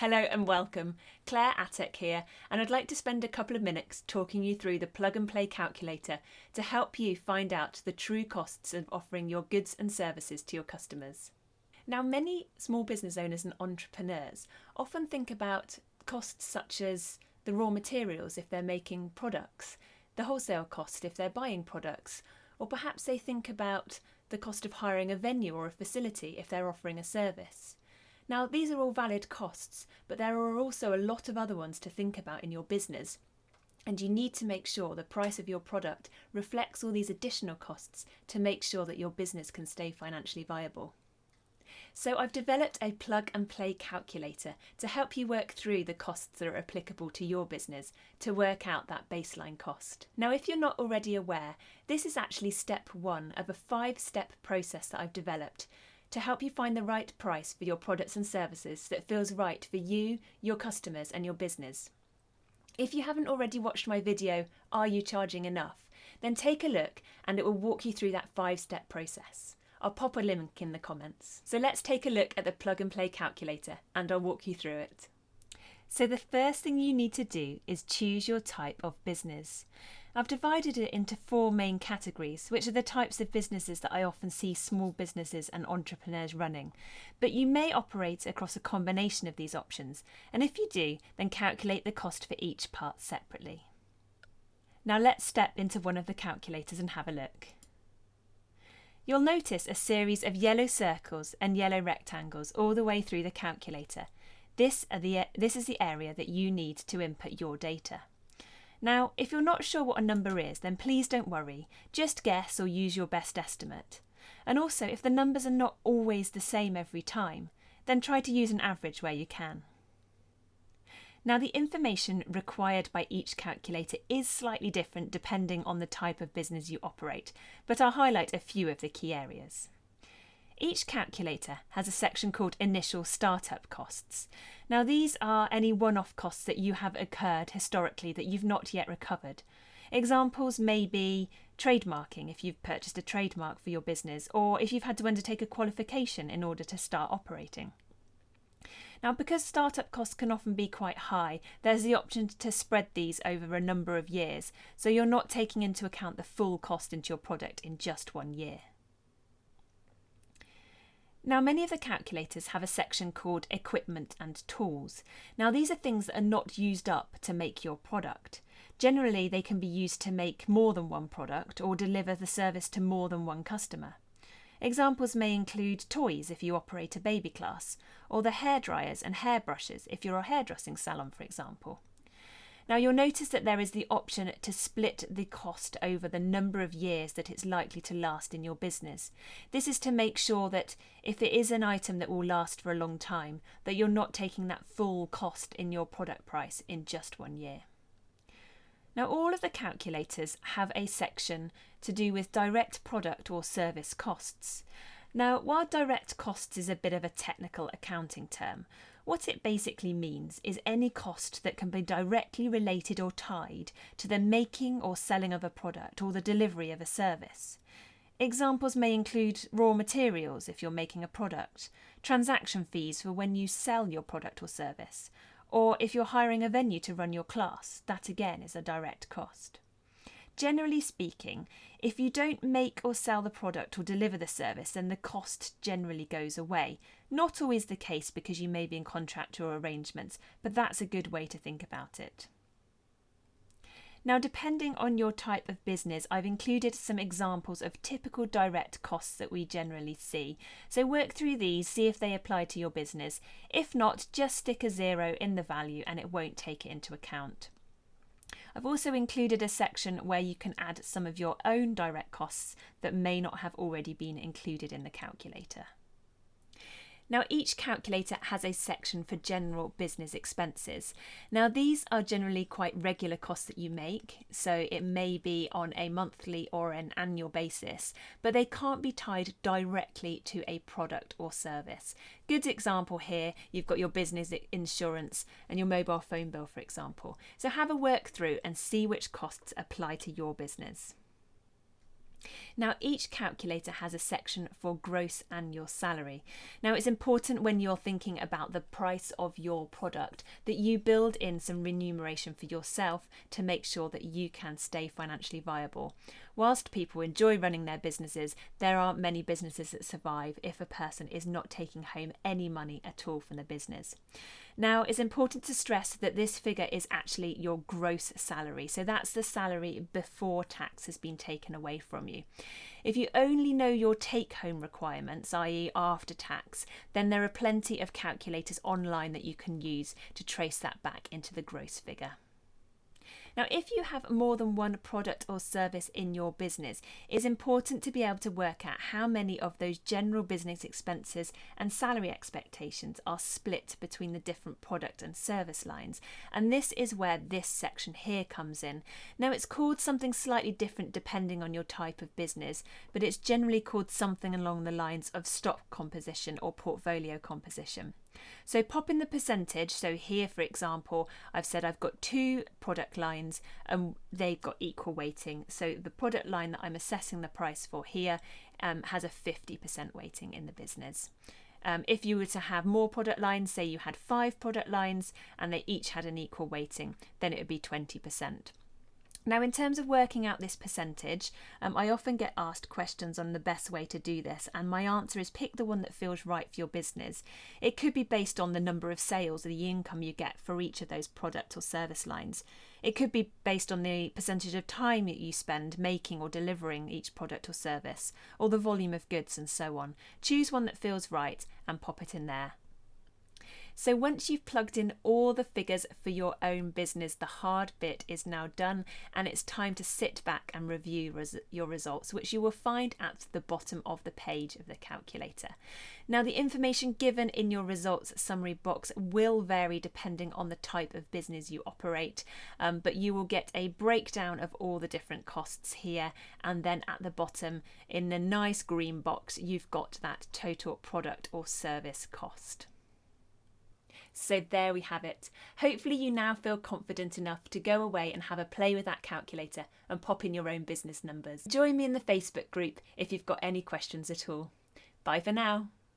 Hello and welcome. Claire Atteck here, and I'd like to spend a couple of minutes talking you through the plug and play calculator to help you find out the true costs of offering your goods and services to your customers. Now, many small business owners and entrepreneurs often think about costs such as the raw materials if they're making products, the wholesale cost if they're buying products, or perhaps they think about the cost of hiring a venue or a facility if they're offering a service. Now, these are all valid costs, but there are also a lot of other ones to think about in your business, and you need to make sure the price of your product reflects all these additional costs to make sure that your business can stay financially viable. So I've developed a plug and play calculator to help you work through the costs that are applicable to your business to work out that baseline cost. Now, if you're not already aware, this is actually step 1 of a 5-step process that I've developed to help you find the right price for your products and services that feels right for you, your customers and your business. If you haven't already watched my video, Are You Charging Enough? Then take a look and it will walk you through that 5-step process. I'll pop a link in the comments. So let's take a look at the plug and play calculator and I'll walk you through it. So the first thing you need to do is choose your type of business. I've divided it into 4 main categories, which are the types of businesses that I often see small businesses and entrepreneurs running. But you may operate across a combination of these options, and if you do, then calculate the cost for each part separately. Now let's step into one of the calculators and have a look. You'll notice a series of yellow circles and yellow rectangles all the way through the calculator. This is the area that you need to input your data. Now, if you're not sure what a number is, then please don't worry. Just guess or use your best estimate. And also, if the numbers are not always the same every time, then try to use an average where you can. Now, the information required by each calculator is slightly different depending on the type of business you operate, but I'll highlight a few of the key areas. Each calculator has a section called Initial Startup Costs. Now, these are any one-off costs that you have occurred historically that you've not yet recovered. Examples may be trademarking if you've purchased a trademark for your business, or if you've had to undertake a qualification in order to start operating. Now, because startup costs can often be quite high, there's the option to spread these over a number of years, so you're not taking into account the full cost into your product in just 1 year. Now, many of the calculators have a section called Equipment and Tools. Now, these are things that are not used up to make your product. Generally, they can be used to make more than one product or deliver the service to more than one customer. Examples may include toys if you operate a baby class, or the hair dryers and hairbrushes if you're a hairdressing salon, for example. Now, you'll notice that there is the option to split the cost over the number of years that it's likely to last in your business. This is to make sure that if it is an item that will last for a long time, that you're not taking that full cost in your product price in just 1 year. Now, all of the calculators have a section to do with direct product or service costs. Now, while direct costs is a bit of a technical accounting term, what it basically means is any cost that can be directly related or tied to the making or selling of a product or the delivery of a service. Examples may include raw materials if you're making a product, transaction fees for when you sell your product or service, or if you're hiring a venue to run your class, that again is a direct cost. Generally speaking, if you don't make or sell the product or deliver the service, then the cost generally goes away. Not always the case because you may be in contractual arrangements, but that's a good way to think about it. Now, depending on your type of business, I've included some examples of typical direct costs that we generally see. So work through these, see if they apply to your business. If not, just stick a 0 in the value and it won't take it into account. I've also included a section where you can add some of your own direct costs that may not have already been included in the calculator. Now, each calculator has a section for general business expenses. Now, these are generally quite regular costs that you make, so it may be on a monthly or an annual basis, but they can't be tied directly to a product or service. Good example here, you've got your business insurance and your mobile phone bill, for example. So have a work through and see which costs apply to your business. Now, each calculator has a section for gross annual salary. Now, it's important when you're thinking about the price of your product that you build in some remuneration for yourself to make sure that you can stay financially viable. Whilst people enjoy running their businesses, there are many businesses that survive if a person is not taking home any money at all from the business. Now, it's important to stress that this figure is actually your gross salary. So that's the salary before tax has been taken away from you. If you only know your take-home requirements, i.e. after tax, then there are plenty of calculators online that you can use to trace that back into the gross figure. Now, if you have more than one product or service in your business, it's important to be able to work out how many of those general business expenses and salary expectations are split between the different product and service lines. And this is where this section here comes in. Now, it's called something slightly different depending on your type of business, but it's generally called something along the lines of stock composition or portfolio composition. So pop in the percentage. So here, for example, I've said I've got 2 product lines and they've got equal weighting. So the product line that I'm assessing the price for here has a 50% weighting in the business. If you were to have more product lines, say you had 5 product lines and they each had an equal weighting, then it would be 20%. Now, in terms of working out this percentage, I often get asked questions on the best way to do this, and my answer is pick the one that feels right for your business. It could be based on the number of sales or the income you get for each of those product or service lines. It could be based on the percentage of time that you spend making or delivering each product or service, or the volume of goods and so on. Choose one that feels right and pop it in there. So once you've plugged in all the figures for your own business, the hard bit is now done, and it's time to sit back and review your results, which you will find at the bottom of the page of the calculator. Now, the information given in your results summary box will vary depending on the type of business you operate, but you will get a breakdown of all the different costs here, and then at the bottom in the nice green box you've got that total product or service cost. So there we have it. Hopefully you now feel confident enough to go away and have a play with that calculator and pop in your own business numbers. Join me in the Facebook group if you've got any questions at all. Bye for now.